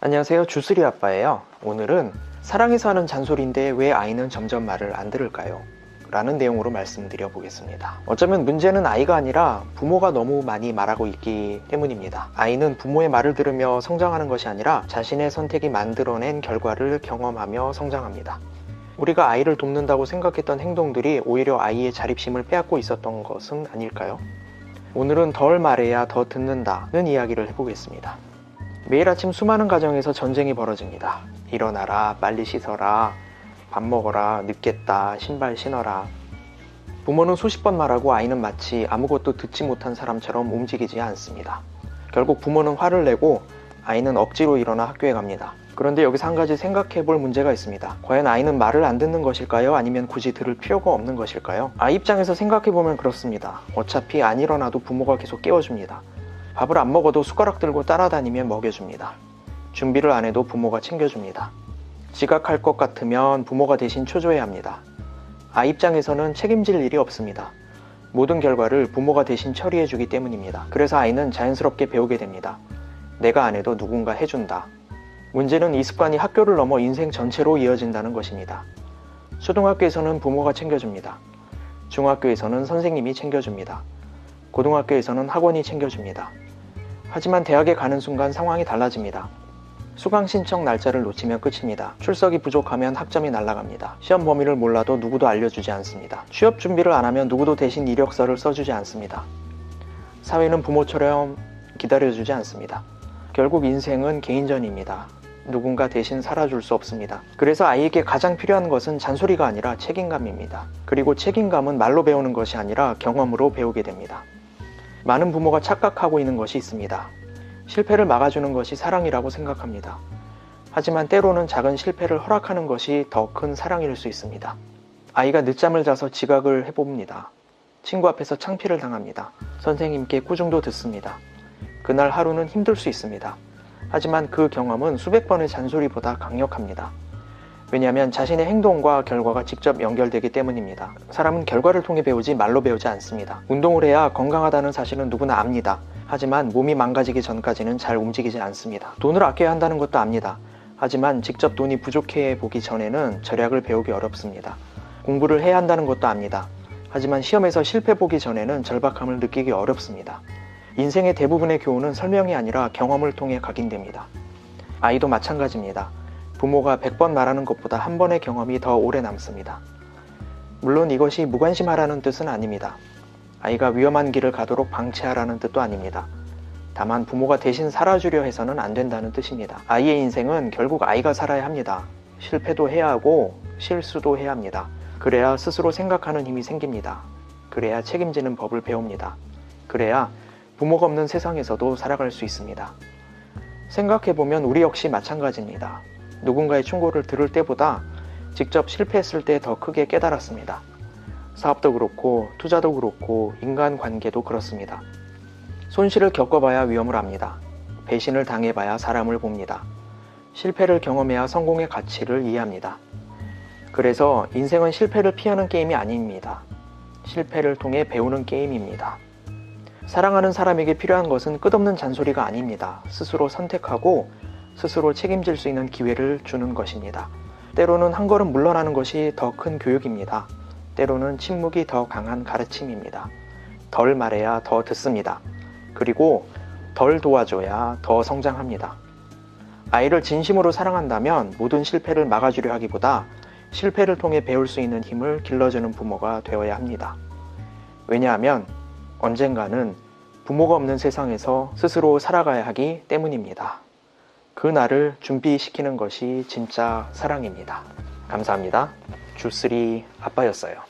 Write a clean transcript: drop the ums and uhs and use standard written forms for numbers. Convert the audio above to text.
안녕하세요, 주스리 아빠예요. 오늘은 사랑해서 하는 잔소리인데 왜 아이는 점점 말을 안 들을까요? 라는 내용으로 말씀드려 보겠습니다. 어쩌면 문제는 아이가 아니라 부모가 너무 많이 말하고 있기 때문입니다. 아이는 부모의 말을 들으며 성장하는 것이 아니라 자신의 선택이 만들어낸 결과를 경험하며 성장합니다. 우리가 아이를 돕는다고 생각했던 행동들이 오히려 아이의 자립심을 빼앗고 있었던 것은 아닐까요? 오늘은 덜 말해야 더 듣는다는 이야기를 해보겠습니다. 매일 아침 수많은 가정에서 전쟁이 벌어집니다. 일어나라, 빨리 씻어라, 밥 먹어라, 늦겠다, 신발 신어라. 부모는 수십 번 말하고 아이는 마치 아무것도 듣지 못한 사람처럼 움직이지 않습니다. 결국 부모는 화를 내고 아이는 억지로 일어나 학교에 갑니다. 그런데 여기서 한 가지 생각해 볼 문제가 있습니다. 과연 아이는 말을 안 듣는 것일까요? 아니면 굳이 들을 필요가 없는 것일까요? 아이 입장에서 생각해 보면 그렇습니다. 어차피 안 일어나도 부모가 계속 깨워줍니다. 밥을 안 먹어도 숟가락 들고 따라다니며 먹여줍니다. 준비를 안 해도 부모가 챙겨줍니다. 지각할 것 같으면 부모가 대신 초조해야 합니다. 아이 입장에서는 책임질 일이 없습니다. 모든 결과를 부모가 대신 처리해주기 때문입니다. 그래서 아이는 자연스럽게 배우게 됩니다. 내가 안 해도 누군가 해준다. 문제는 이 습관이 학교를 넘어 인생 전체로 이어진다는 것입니다. 초등학교에서는 부모가 챙겨줍니다. 중학교에서는 선생님이 챙겨줍니다. 고등학교에서는 학원이 챙겨줍니다. 하지만 대학에 가는 순간 상황이 달라집니다. 수강 신청 날짜를 놓치면 끝입니다. 출석이 부족하면 학점이 날아갑니다. 시험 범위를 몰라도 누구도 알려주지 않습니다. 취업 준비를 안 하면 누구도 대신 이력서를 써주지 않습니다. 사회는 부모처럼 기다려주지 않습니다. 결국 인생은 개인전입니다. 누군가 대신 살아줄 수 없습니다. 그래서 아이에게 가장 필요한 것은 잔소리가 아니라 책임감입니다. 그리고 책임감은 말로 배우는 것이 아니라 경험으로 배우게 됩니다. 많은 부모가 착각하고 있는 것이 있습니다. 실패를 막아주는 것이 사랑이라고 생각합니다. 하지만 때로는 작은 실패를 허락하는 것이 더 큰 사랑일 수 있습니다. 아이가 늦잠을 자서 지각을 해봅니다. 친구 앞에서 창피를 당합니다. 선생님께 꾸중도 듣습니다. 그날 하루는 힘들 수 있습니다. 하지만 그 경험은 수백 번의 잔소리보다 강력합니다. 왜냐하면 자신의 행동과 결과가 직접 연결되기 때문입니다. 사람은 결과를 통해 배우지 말로 배우지 않습니다. 운동을 해야 건강하다는 사실은 누구나 압니다. 하지만 몸이 망가지기 전까지는 잘 움직이지 않습니다. 돈을 아껴야 한다는 것도 압니다. 하지만 직접 돈이 부족해 보기 전에는 절약을 배우기 어렵습니다. 공부를 해야 한다는 것도 압니다. 하지만 시험에서 실패 보기 전에는 절박함을 느끼기 어렵습니다. 인생의 대부분의 교훈은 설명이 아니라 경험을 통해 각인됩니다. 아이도 마찬가지입니다. 부모가 100번 말하는 것보다 한 번의 경험이 더 오래 남습니다. 물론 이것이 무관심하라는 뜻은 아닙니다. 아이가 위험한 길을 가도록 방치하라는 뜻도 아닙니다. 다만 부모가 대신 살아주려 해서는 안 된다는 뜻입니다. 아이의 인생은 결국 아이가 살아야 합니다. 실패도 해야 하고 실수도 해야 합니다. 그래야 스스로 생각하는 힘이 생깁니다. 그래야 책임지는 법을 배웁니다. 그래야 부모가 없는 세상에서도 살아갈 수 있습니다. 생각해보면 우리 역시 마찬가지입니다. 누군가의 충고를 들을 때보다 직접 실패했을 때 더 크게 깨달았습니다. 사업도 그렇고 투자도 그렇고 인간관계도 그렇습니다. 손실을 겪어봐야 위험을 압니다. 배신을 당해봐야 사람을 봅니다. 실패를 경험해야 성공의 가치를 이해합니다. 그래서 인생은 실패를 피하는 게임이 아닙니다. 실패를 통해 배우는 게임입니다. 사랑하는 사람에게 필요한 것은 끝없는 잔소리가 아닙니다. 스스로 선택하고 스스로 책임질 수 있는 기회를 주는 것입니다. 때로는 한 걸음 물러나는 것이 더 큰 교육입니다. 때로는 침묵이 더 강한 가르침입니다. 덜 말해야 더 듣습니다. 그리고 덜 도와줘야 더 성장합니다. 아이를 진심으로 사랑한다면 모든 실패를 막아주려 하기보다 실패를 통해 배울 수 있는 힘을 길러주는 부모가 되어야 합니다. 왜냐하면 언젠가는 부모가 없는 세상에서 스스로 살아가야 하기 때문입니다. 그 날을 준비시키는 것이 진짜 사랑입니다. 감사합니다. 주쓰리 아빠였어요.